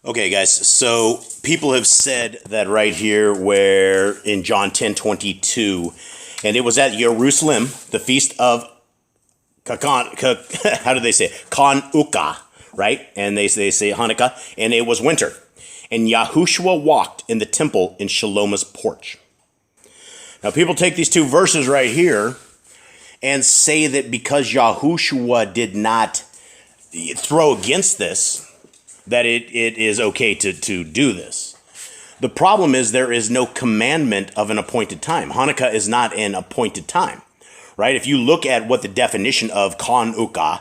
Okay, guys, so people have said that right here where in John 10:22, and it was at Jerusalem, the feast of how do they say it? Hannakuh, right? And they say Hannakuh, and it was winter. And Yahushua walked in the temple in Shaloma's porch. Now, people take these two verses right here and say that because Yahushua did not throw against this, that it is okay to do this. The problem is there is no commandment of an appointed time. Hannakuh is not an appointed time, right? If you look at what the definition of Hannakuh,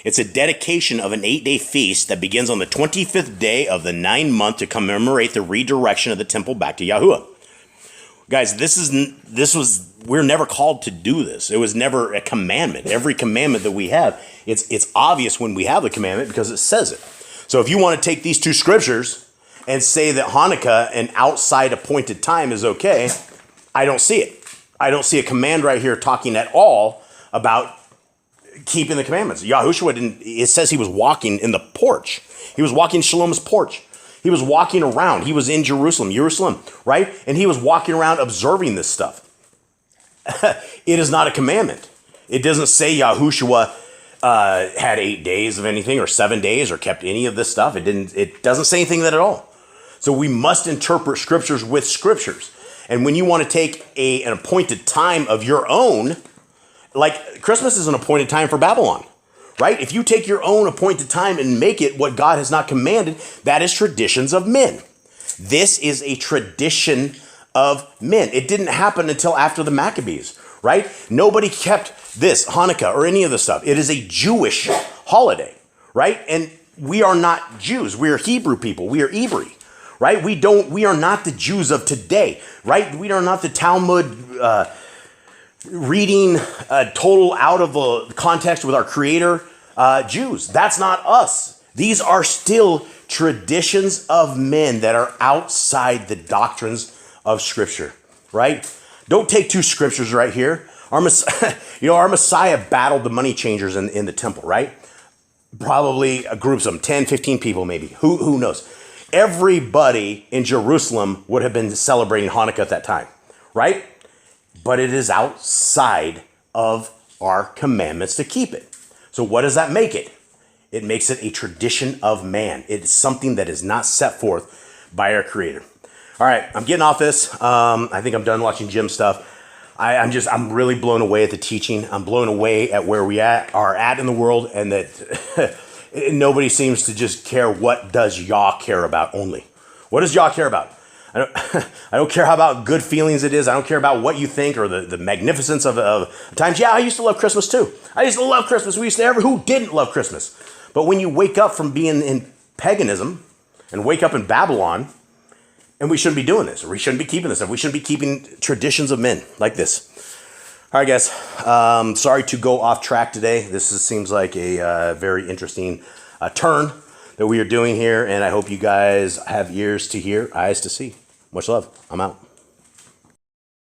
it's a dedication of an 8-day feast that begins on the 25th day of the 9th month to commemorate the redirection of the temple back to Yahuwah. Guys, we're never called to do this. It was never a commandment. Every commandment that we have, it's obvious when we have the commandment because it says it. So if you want to take these two scriptures and say that Hannakuh, an outside appointed time, is okay, I don't see it. I don't see a command right here talking at all about keeping the commandments. Yahushua didn't, it says he was walking in the porch. He was walking Shalom's porch. He was walking around. He was in Jerusalem, right? And he was walking around observing this stuff. It is not a commandment. It doesn't say Yahushua had 8 days of anything or 7 days or kept any of this stuff. It doesn't say anything of that at all. So we must interpret scriptures with scriptures. And when you want to take an appointed time of your own, like Christmas is an appointed time for Babylon, right? If you take your own appointed time and make it what God has not commanded, that is traditions of men. This is a tradition of men. It didn't happen until after the Maccabees, right? Nobody kept this, Hannakuh, or any of this stuff. It is a Jewish holiday, right? And we are not Jews. We are Hebrew people. We are Hebrew, right? We are not the Jews of today, right? We are not the Talmud reading total out of the context with our Creator Jews. That's not us. These are still traditions of men that are outside the doctrines of Scripture, right? Don't take two scriptures right here. Our Messiah battled the money changers in the temple, right? Probably groups of them, 10, 15 people maybe. Who knows? Everybody in Jerusalem would have been celebrating Hannakuh at that time, right? But it is outside of our commandments to keep it. So what does that make it? It makes it a tradition of man. It is something that is not set forth by our Creator. All right, I'm getting off this. I think I'm done watching Jim stuff. I'm really blown away at the teaching. I'm blown away at where we are at in the world, and that nobody seems to just care what does Yah care about only. What does Yah care about? I don't care how about good feelings it is. I don't care about what you think or the magnificence of times. Yeah, I used to love Christmas too. I used to love Christmas. Who didn't love Christmas? But when you wake up from being in paganism and wake up in Babylon, and we shouldn't be doing this, or we shouldn't be keeping this stuff. We shouldn't be keeping traditions of men like this. All right, guys. Sorry to go off track today. This seems like a very interesting turn that we are doing here, and I hope you guys have ears to hear, eyes to see. Much love. I'm out.